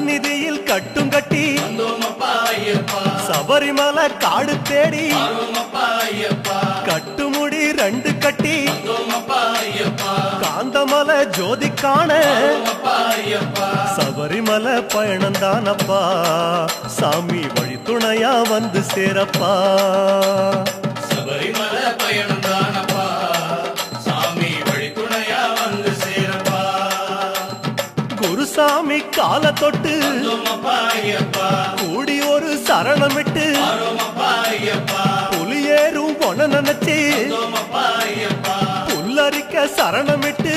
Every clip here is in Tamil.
சந்நிதியில் கட்டும் கட்டி சபரிமலை காடு தேடி கட்டுமுடி 2 கட்டி காந்தமலை ஜோதி காண சபரிமலை பயணந்தானப்பா சாமி வழி துணையா வந்து சேரப்பா சபரிமலை பயணந்தானப்பா சாமி வழி துணையா வந்து சேரப்பா குருசாமி கால தொட்டு கூடி ஒரு சரணமிட்டு புலியேறும் பொன நினைச்சு புல்லரிக்க சரணமிட்டு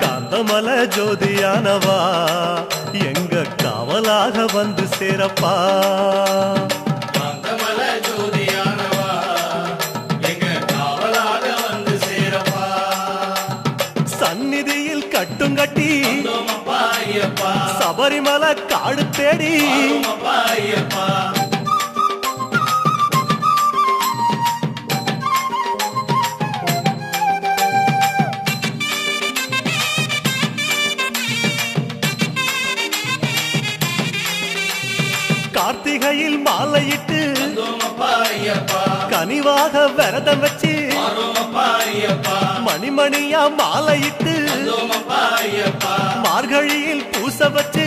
காந்தமலை ஜோதியானவா எங்க காவலாக வந்து சேரப்பா காந்தமலை ஜோதியானவா எங்க காவலாக வந்து சேரப்பா சந்நிதியில் கட்டும் கட்டி சபரிமலை காடு தேடி கார்த்திகையில் மாலையிட்டு கனிவாக விரதம் வச்சு மணிமணியா மாலையிட்டு மார்கழியில் பூச வச்சு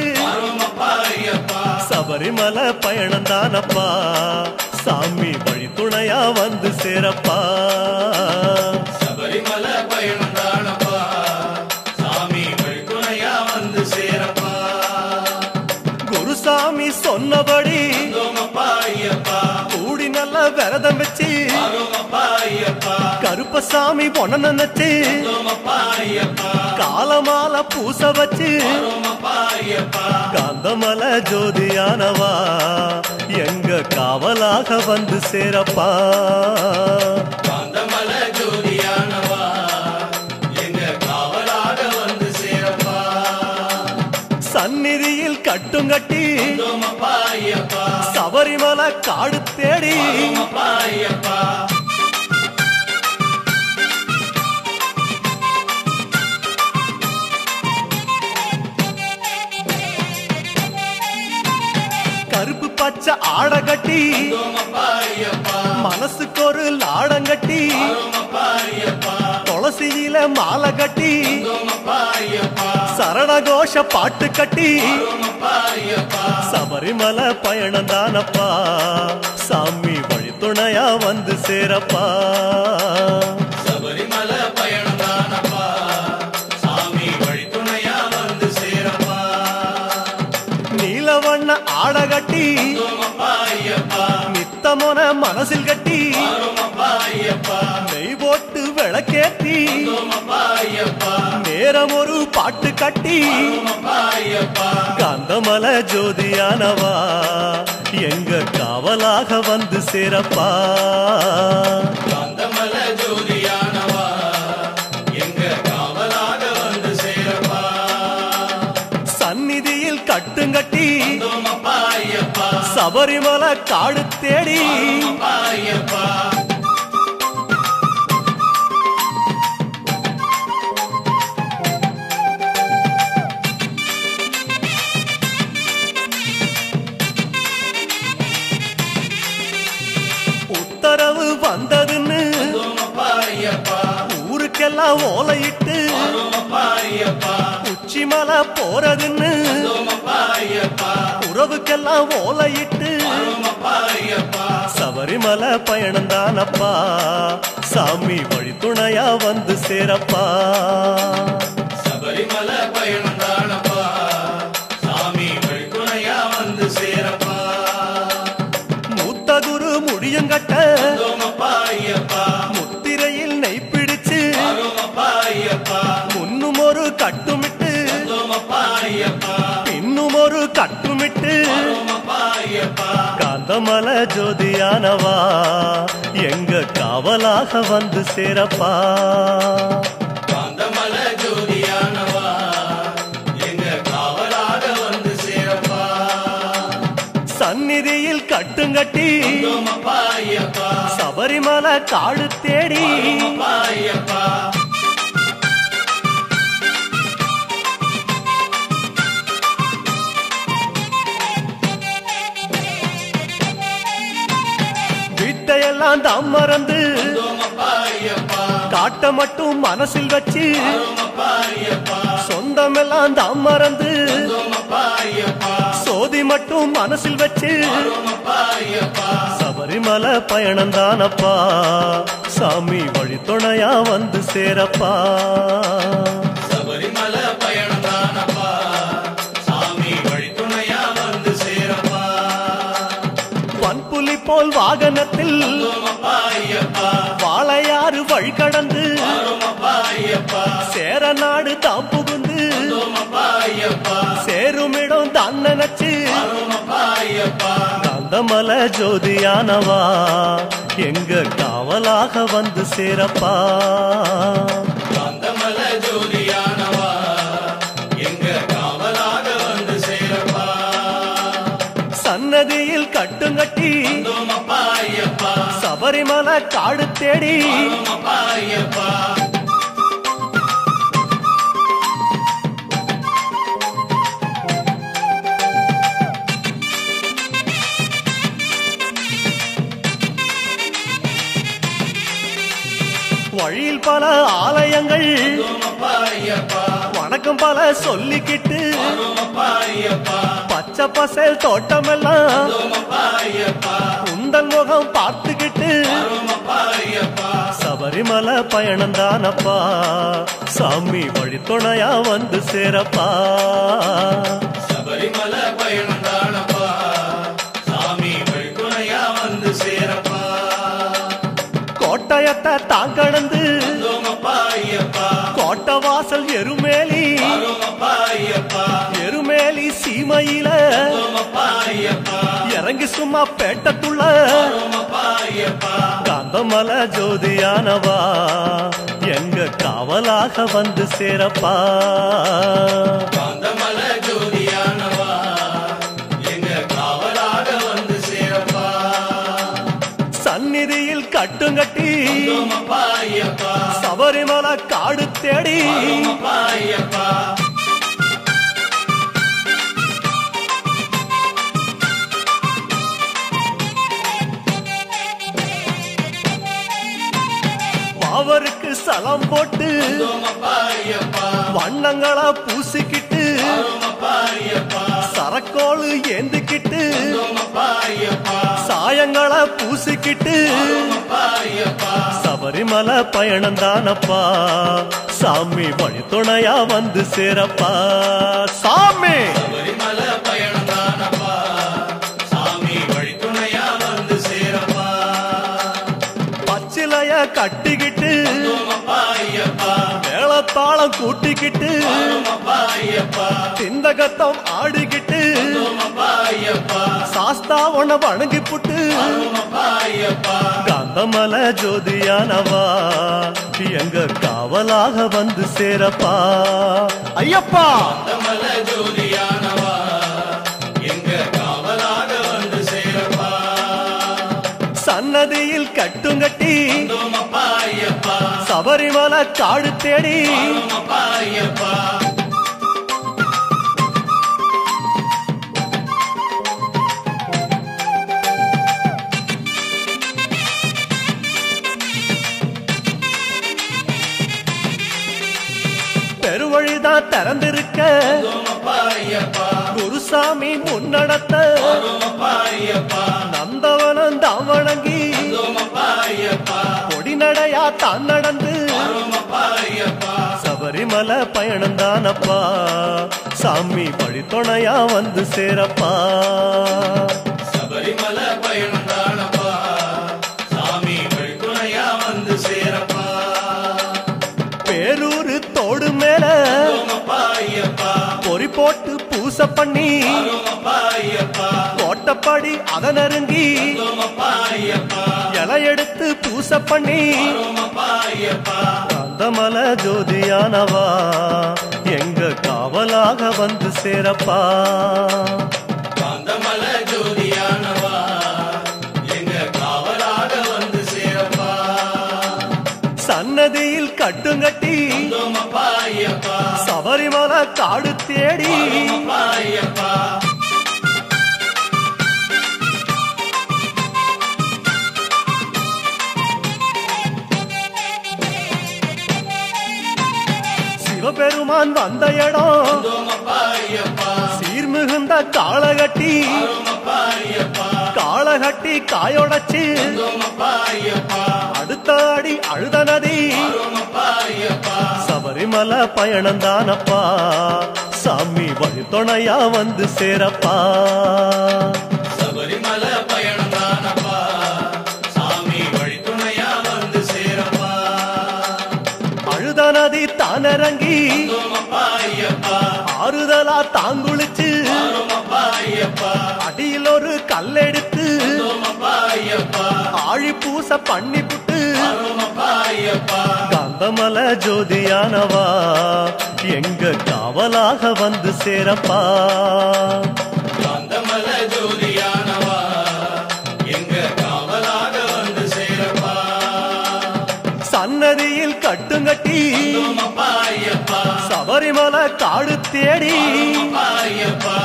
சபரிமலை பயணந்தானப்பா சாமி வழி துணையா வந்து சேரப்பா சபரிமலை பயணந்தானப்பா சாமி வழி துணையா வந்து சேரப்பா குருசாமி சொன்னபடி கூடி நல்ல விரதம் வச்சு கருப்பசாமி பொண்ண நினைச்சு காலமால பூச வச்சு காந்தமலை ஜோதியானவா எங்க காவலாக வந்து சேரப்பா காந்தமலை ஜோதியானவா எங்க காவலாக வந்து சேரப்பா சந்நிதியில் கட்டும் கட்டி சபரிமலை காடு தேடி கருப்பு பச்சை ஆட கட்டி மனசுக்கு ஒரு லாடங்கட்டி துளசியில மாலை கட்டி சரணகோஷ பாட்டு கட்டி சபரிமலை பயணந்தானப்பா சாமி வழி துணையா வந்து சேரப்பா சபரிமலை பயணந்தானப்பா சாமி வழி துணையா வந்து சேரப்பா நீலவண்ண ஆட கட்டி நித்தமோன மனசில் கட்டி நெய் போட்டு விளக்கேத்தி நேரம் ஒரு பாட்டு கட்டி காந்தமலை ஜோதியானவா எங்க காவலாக வந்து சேரப்பா காந்தமலை ஜோதியானவா எங்க காவலாக வந்து சேரப்பா சந்நிதியில் கட்டுங்கட்டி சபரிமலை காடு தேடி உத்தரவு வந்ததுன்னு ஊருக்கெல்லாம் ஓலையிட்டு உச்சிமலை போறதுன்னு உறவுக்கெல்லாம் ஓலையிட்டு சபரிமலை பயணந்தானப்பா சாமி வழி துணையா வந்து சேரப்பா சபரிமலை பயணந்தானப்பா சாமி வழி துணையா வந்து சேரப்பா மூத்த குரு முடியுங்கட்ட முத்திரையில் நெய் பிடிச்சு முன்னும் ஒரு கட்டுமிட்டு பின்னும் ஒரு கட்டுமிட்டு காந்தமலை ஜோதியானவா எங்க காவலாக வந்து சேரப்பா காந்தமலை ஜோதியானவா எங்க காவலாக வந்து சேரப்பா சந்நிதியில் கட்டுங்கட்டி சபரிமலை காடு தேடி சொந்தமெல்லாம் தாம் மறந்து வந்தோமப்பா ஐயப்பா காட்ட மட்டும் மனசில் வச்சு வரோமப்பா ஐயப்பா சொந்தமெல்லாம் தாம் மறந்து வந்தோமப்பா ஐயப்பா சோதி மட்டும் மனசில் வச்சு வரோமப்பா ஐயப்பா சபரிமலை பயணந்தானப்பா சாமி வழித்துணையா வந்து சேரப்பா சபரிமலை பயணந்தானப்பா சாமி வழித்துணையா வந்து சேரப்பா பன்புலி போல் வாகனத்தில் வந்தோமப்பா ஐயப்பா வாழையாறு வழி கடந்து வரோமப்பா ஐயப்பா சேர நாடு தாம் புகுந்து வந்தோமப்பா ஐயப்பா சேருமிடம் தான் நினைச்சு வரோமப்பா ஐயப்பா காந்தமலை ஜோதியானவா எங்க காவலாக வந்து சேரப்பா காந்தமலை ஜோதியானவா எங்க காவலாக வந்து சேரப்பா சன்னதியில் கட்டுங்கட்டி வந்தோமப்பா ஐயப்பா சபரிமலை காடு தேடி வரோமப்பா ஐயப்பா வழியில் பல ஆலயங்கள் வந்தோமப்பா ஐயப்பா வணக்கம் பல சொல்லிக்கிட்டு வரோமப்பா ஐயப்பா பச்சை பசேல் தோட்டமெல்லாம் வந்தோமப்பா ஐயப்பா உந்தன் முகம் பார்த்துக்கிட்டு வரோமப்பா ஐயப்பா சபரிமலை பயணந்தானப்பா சாமி வழித்துணையா வந்து சேரப்பா சபரிமலை பயணந்தானப்பா சாமி வழித்துணையா வந்து சேரப்பா கோட்டயத்தை தான் கடந்து வந்தோமப்பா ஐயப்பா கோட்டை வாசல் எருமேலி வரோமப்பா ஐயப்பா எருமேலி சீமையில வந்தோமப்பா ஐயப்பா இறங்கி சும்மா பேட்டத்துள்ள வரோமப்பா ஐயப்பா காந்தமலை ஜோதியானவா எங்க காவலாக வந்து சேரப்பா காந்தமலை ஜோதியானவா எங்க காவலாக வந்து சேரப்பா சந்நிதியில் கட்டுங்கட்டி வந்தோமப்பா ஐயப்பா சபரிமலை காடு தேடி வரோமப்பா ஐயப்பா அவருக்கு சலம் போட்டு வந்தோமப்பா ஐயப்பா வண்ணங்களா பூசிக்கிட்டு வரோமப்பா ஐயப்பா சரக்கோளு ஏந்திக்கிட்டு வந்தோமப்பா ஐயப்பா சாயங்களா பூசிக்கிட்டு வரோமப்பா ஐயப்பா சபரிமலை பயணந்தானப்பா சாமி வழித்துணையா வந்து சேரப்பா சாமி சபரிமலை பயணந்தானப்பா சாமி வழித்துணையா வந்து சேரப்பா பச்சிலைய கட்டிக்கிட்டு வந்தோமப்பா ஐயப்பா மேளத்தாளம் கூட்டிக்கிட்டு வரோமப்பா ஐயப்பா திந்தகத்தம் ஆடிக்கிட்டு வந்தோமப்பா ஐயப்பா சாஸ்தா உன வணங்கி புட்டு வரோமப்பா ஐயப்பா காந்தமலை ஜோதியானவா எங்க காவலாக வந்து சேரப்பா ஐயப்பா காந்தமலை ஜோதியானவா எங்க காவலாக வந்து சேரப்பா சன்னதியில் கட்டுங்கட்டி வந்தோமப்பா ஐயப்பா சபரிமலை காடு தேடி வரோமப்பா ஐயப்பா பெருவழிதான் திறந்திருக்க வந்தோமப்பா ஐயப்பா குருசாமி முன்னடத்த வரோமப்பா ஐயப்பா நந்தவனம் தான் வணங்கி வந்தோமப்பா ஐயப்பா பொடிநடையா தான் நடந்து வரோமப்பா ஐயப்பா சபரிமலை பயணந்தானப்பா சாமி வழித்துணையா வந்து சேரப்பா சபரிமலை பயணந்தானப்பா சாமி வழித்துணையா வந்து சேரப்பா பேரூரு தோடு மேல வரோமப்பா ஐயப்பா பொறி போட்டு பூச பண்ணி வரோமப்பா ஐயப்பா கோட்டப்படி அத நெருங்கி வரோமப்பா ஐயப்பா இலை எடுத்து பூச பண்ணி வரோமப்பா ஐயப்பா காந்தமலை ஜோதியானவா எங்க காவலாக வந்து சேரப்பா காந்தமலை ஜோதியானவா எங்க காவலாக வந்து சேரப்பா சன்னதியில் கட்டுங்கட்டி வந்தோமப்பா ஐயப்பா சபரிமலை காடு தேடி வரோமப்பா ஐயப்பா சிவபெருமான் வந்த இடம் வந்தோமப்பா ஐயப்பா சீர்மிகுந்த காளகட்டி வரோமப்பா ஐயப்பா காளகட்டி காயொடச்சு வந்தோமப்பா ஐயப்பா அடுத்த அடி அழுத நதி வரோமப்பா ஐயப்பா சபரிமலை பயணந்தானப்பா சாமி வழித்துணையா வந்து சேரப்பா சபரிமலை பயணந்தானப்பா சாமி வழித்துணையா வந்து சேரப்பா அழுத நதி தானிறங்கி வந்தோமப்பா ஐயப்பா ஆறுதலா தாங்குளிச்சு வரோமப்பா ஐயப்பா அடியில் ஒரு கல்லெடுத்து வந்தோமப்பா ஐயப்பா ஆழி பூச பண்ணி புட்டு வரோமப்பா ஐயப்பா காந்தமல ஜோதியானவா எங்க காவலாக வந்து சேரப்பா காந்தமல ஜோதியானவா எங்க காவலாக வந்து சேரப்பா சன்னதியில் கட்டுங்கட்டி வந்தோமப்பா ஐயப்பா சபரிமலை காடு தேடி வரோமப்பா ஐயப்பா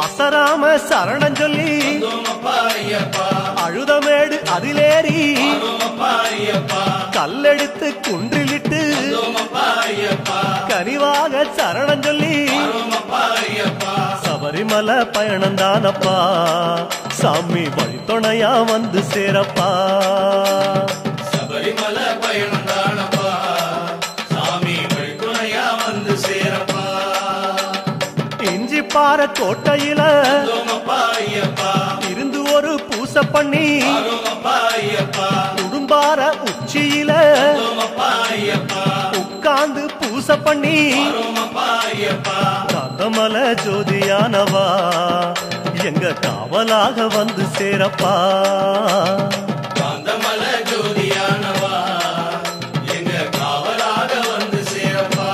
அசராம சரணம் சொல்லி வந்தோமப்பா ஐயப்பா அழுதமேடு அதிலேறி வரோமப்பா ஐயப்பா கல்லெடுத்து குன்றிலிட்டு வந்தோமப்பா ஐயப்பா கனிவாக சரணம் சொல்லி வரோமப்பா ஐயப்பா சபரிமலை பயணந்தானப்பா சாமி வழித்துணையா வந்து சேரப்பா சபரிமலை பயணந்தானப்பா சாமி வழித்துணையா வந்து சேரப்பா இஞ்சி பாறை கோட்டையில வந்தோமப்பா ஐயப்பா இருந்து ஒரு பூச பண்ணி வரோமப்பா ஐயப்பா குடும்பார உச்சியில வந்தோமப்பா ஐயப்பா உட்கார்ந்து பூச பண்ணி வரோமப்பா ஐயப்பா காந்தமல ஜோதியானவா எங்க காவலாக வந்து சேரப்பா காந்தமல ஜோதியானவா எங்க காவலாக வந்து சேரப்பா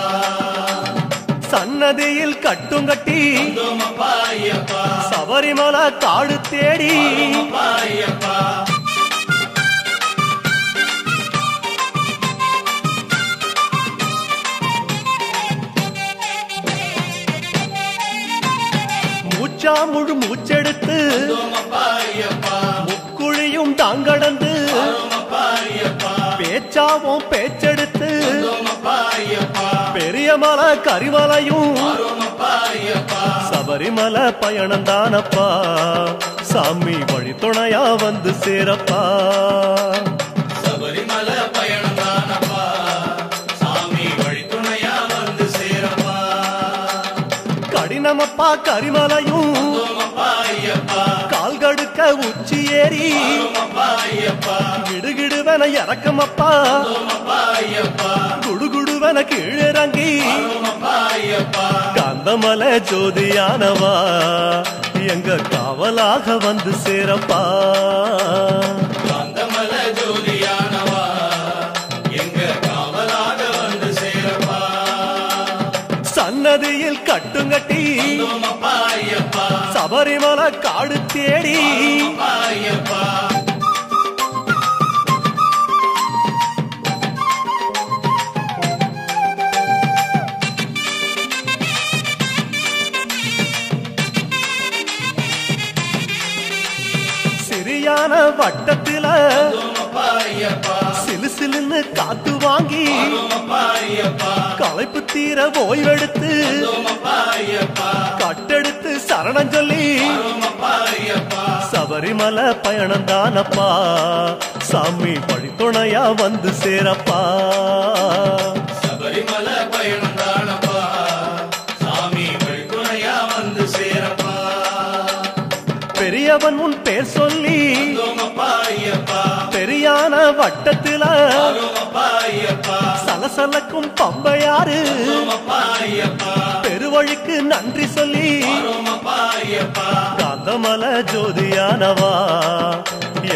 சன்னதியில் கட்டுங்கட்டி வந்தோமப்பா ஐயப்பா சபரிமலை காடு தேடி வரோமப்பா ஐயப்பா மூச்சா முழு மூச்செடுத்து வந்தோமப்பா ஐயப்பா முக்குழியும் தாங்கடந்து வரோமப்பா ஐயப்பா பேச்சாவும் பேச்செடுத்து வந்தோமப்பா ஐயப்பா பெரிய மலை கரிமலையும் வரோமப்பா ஐயப்பா சபரிமலை பயணந்தானப்பா சாமி வழித்துணையா வந்து சேரப்பா சபரிமலை பயணந்தானப்பா சாமி வழித்துணையா வந்து சேரப்பா கடினமப்பா கரிமலையும் வந்தோமப்பா ஐயப்பா கால்கடுக்க உச்சி ஏறி வரோமப்பா ஐயப்பா கிடுகிடுவன இறக்கமப்பா வந்தோமப்பா ஐயப்பா குடுகுடுவன கீழிறங்கி வரோமப்பா ஐயப்பா காந்தமலை ஜோதியானவா எங்க காவலாக வந்து சேரப்பா காந்தமல ஜோதியானவா எங்க காவலாக வந்து சேரப்பா சன்னதியில் கட்டுங்கட்டி வந்தோமப்பா ஐயப்பா சபரிமலை காடு தேடி வரோமப்பா ஐயப்பா சிறியான வட்டத்தில வந்தோமப்பா ஐயப்பா சிலு சிலுன்னு காத்து வாங்கி வரோமப்பா ஐயப்பா களைப்பு தீர ஓய்வெடுத்து வந்தோமப்பா ஐயப்பா கட்டெடுத்து சரணம் சொல்லி வரோமப்பா ஐயப்பா சபரிமலை பயணந்தானப்பா சாமி வழித்துணையா வந்து சேரப்பா சபரிமலை பயணந்தானப்பா சாமி வழித்துணையா வந்து சேரப்பா பெரியவன் உன் பேர் சொல்லி வந்தோமப்பா ஐயப்பா பெரியான வட்டத்தில வரோமப்பா ஐயப்பா சலசலக்கும் பம்பையாறு வரோமப்பா ஐயப்பா பெருவழிக்கு நன்றி சொல்லி வரோமப்பா ஐயப்பா காந்தமலை ஜோதியானவா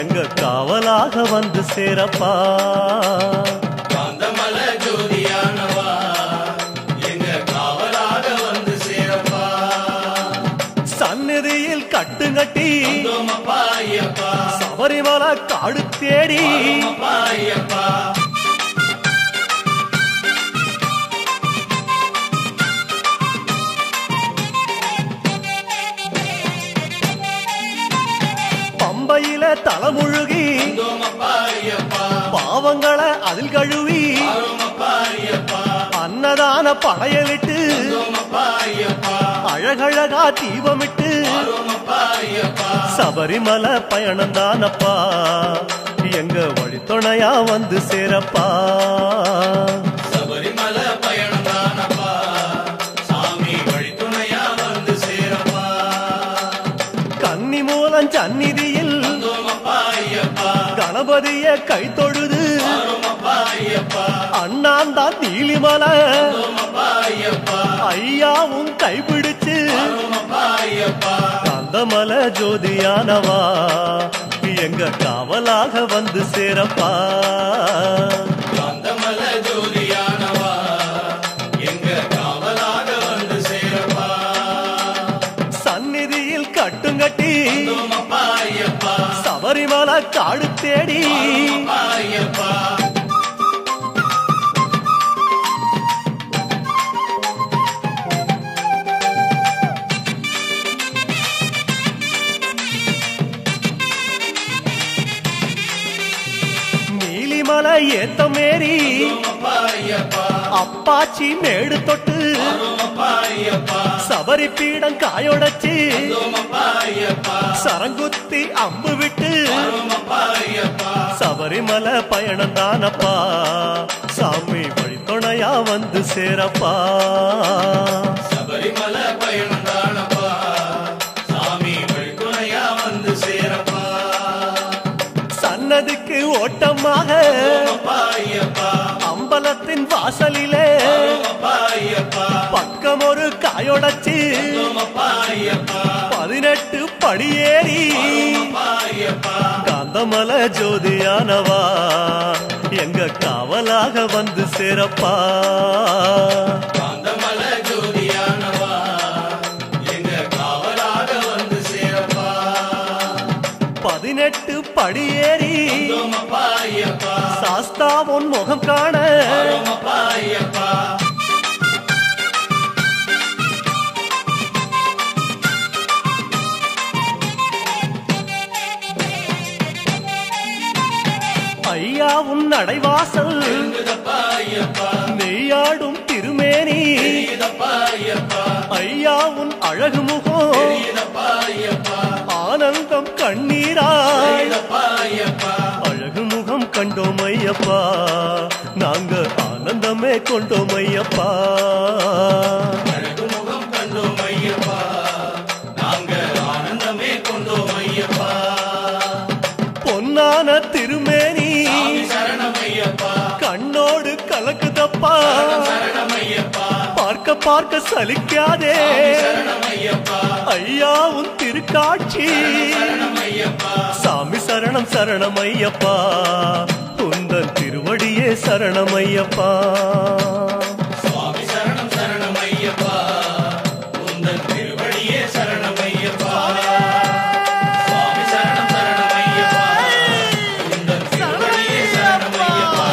எங்க காவலாக வந்து சேரப்பா காந்தமல ஜோதியானவா எங்க காவலாக வந்து சேரப்பா சந்நிதியில் கட்டுங்கட்டி வந்தோமப்பா ஐயப்பா சபரிமலை காடு தேடி வரோமப்பா ஐயப்பா. தலைமுழுகி வந்தோமப்பா ஐயப்பா பாவங்களை அதில் கழுவி வரோமப்பா ஐயப்பா அன்னதான படையலிட்டு வந்தோமப்பா ஐயப்பா அழகழகா தீபமிட்டு வரோமப்பா ஐயப்பா சபரிமலை பயணம் தானப்பா எங்க வழித்துணையா வந்து சேரப்பா சபரிமலை பயணம் தானப்பா சாமி வழித்துணையா வந்து சேரப்பா கன்னி மூலம் சந்நிதியில் வந்தோமப்பா ஐயப்பா கணபதிய கை தொழுது வரோமப்பா ஐயப்பா அண்ணாந்தான் நீலிமலை வந்தோமப்பா ஐயப்பா ஐயாவும் கைப்பிடிச்சு வரோமப்பா ஐயப்பா கந்தமலை ஜோதியானவா எங்க காவலாக வந்து சேரப்பா காந்தமல ஜோதியானவா எங்க காவலாக வந்து சேரப்பா சந்நிதியில் கட்டுங்கட்டி வந்தோமப்பா ஐயப்பா சபரிமலை காடு தேடி வரோமப்பா ஐயப்பா நீலிமலை ஏத்த மேரி வந்தோமப்பா ஐயப்பா அப்பாச்சி மேடு தொட்டு வரோமப்பா ஐயப்பா சபரி பீடம் காயொடச்சு வந்தோமப்பா ஐயப்பா சரங்குத்தி அம்பு விட்டு வரோமப்பா ஐயப்பா சபரிமலை பயணம் தானப்பா சாமி வழித்துணையா வந்து சேரப்பா சபரிமலை பயணம் தானப்பா சாமி வழித்துணையா வந்து சேரப்பா சன்னதிக்கு ஓட்டமாக வரோமப்பா ஐயப்பா அம்பலத்தின் வாசலிலே வரோமப்பா ஐயப்பா பக்கம் ஒரு காயொடச்சு வந்தோமப்பா ஐயப்பா 18 படியேறி வரோமப்பா ஐயப்பா காந்தமலை ஜோதியானவா எங்க காவலாக வந்து சேரப்பா காந்தமல ஜோதியானவா எங்க காவலாக வந்து சேரப்பா 18 படியேறி வந்தோமப்பா ஐயப்பா சாஸ்தாவின் முகம் காண வரோமப்பா ஐயப்பா ஐயா உன் நடைவாசல் எழுந்ததப்பா ஐயப்பா நெய்யாடும் திருமேனி தெரியுதப்பா ஐயப்பா ஐயா உன் அழகு முகம் தெரியுதப்பா ஐயப்பா ஆனந்தம் கண்ணீராய் தெரியுதப்பா ஐயப்பா அழகு முகம் கண்டோம் ஐயப்பா நாங்க ஆனந்தமே கொண்டோம் ஐயப்பா அழகு முகம் கண்டோம் ஐயப்பா நாங்க ஆனந்தமே கொண்டோம் ஐயப்பா பொன்னான திருமேனி சாமி சரணம் ஐயப்பா கண்ணோடு கலக்குதப்பா சரணம் ஐயப்பா பார்க்க பார்க்க சலிக்காதே சரணம் ஐயப்பா ஐயா உன் திருக்காட்சி சரணம் ஐயப்பா சாமி சரணம் சரணம் ஐயப்பா உந்தன் திருவடியே சரணம் ஐயப்பா சுவாமி சரணம் சரணம் ஐயப்பா உந்தன் திருவடியே சரணம் ஐயப்பா சுவாமி சரணம் சரணம் ஐயப்பா உந்தன் திருவடியே சரணம் ஐயப்பா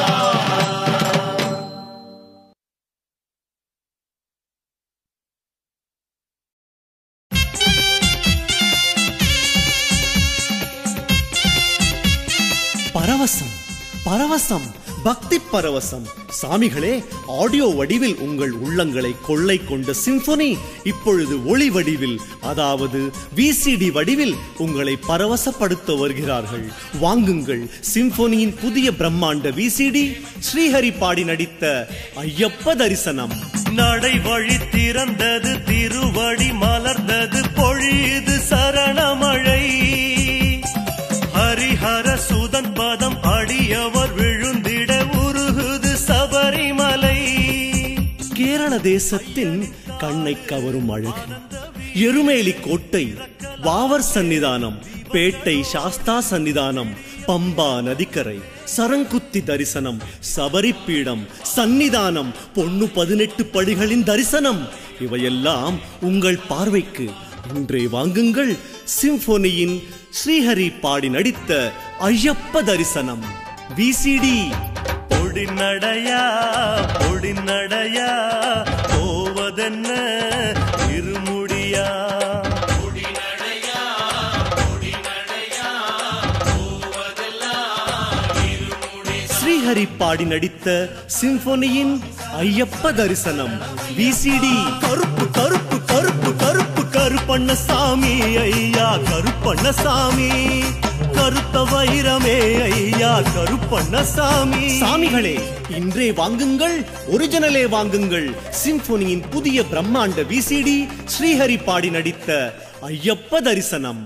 பரவசம் பரவசம் பக்தி பரவசம். சாமிகளே, ஆடியோ வடிவில் உங்கள் உள்ளங்களை கொள்ளை கொண்ட சிம்பொனி இப்பொழுது ஒளி வடிவில், அதாவது விசிடி வடிவில் உங்களை பரவசப்படுத்த வருகிறார்கள். வாங்குங்கள் சிம்பொனியின் புதிய பிரம்மாண்ட விசிடி. ஸ்ரீஹரி பாடி நடித்த ஐயப்ப தரிசனம். நடை வழி திறந்தது, திருவடி மலர்ந்தது, பொழியுது சரணமழை. ஹரிஹர சுதன் பதம் அடியவர் விழுந்திட உருகுது சபரிமலை. கேரள தேசத்தின் கண்ணை கவரும் அழகு எருமேலி கோட்டை, வாவர் சன்னிதானம், பேட்டை சாஸ்தா சன்னிதானம், பம்பா நதிக்கரை, சரங்குத்தி தரிசனம், சபரிப்பீடம், சன்னிதானம், பொண்ணு 18 படிகளின் தரிசனம், இவையெல்லாம் உங்கள் பார்வைக்கு. இன்றே வாங்குங்கள் சிம்பொனியின் ஸ்ரீஹரி பாடி நடித்த ஐயப்ப தரிசனம் விசிடி. பொடி நடையா பொடி நடையா போவதென்ன இருமுடியா. ஸ்ரீஹரி பாடி நடித்த சிம்பொனியின் ஐயப்ப தரிசனம் விசிடி. கருப்பு கருப்பு கருப்பு கருப்பு கருப்பண்ணசாமி ஐயா கருப்பண்ணசாமி, கருத்த வைரமே ஐயா கருப்பண்ணசாமி. சாமிகளே, இன்றே வாங்குங்கள், ஒரிஜினலே வாங்குங்கள். சிம்பொனியின் புதிய பிரம்மாண்ட விசிடி ஸ்ரீஹரி பாடி நடித்த ஐயப்ப தரிசனம்.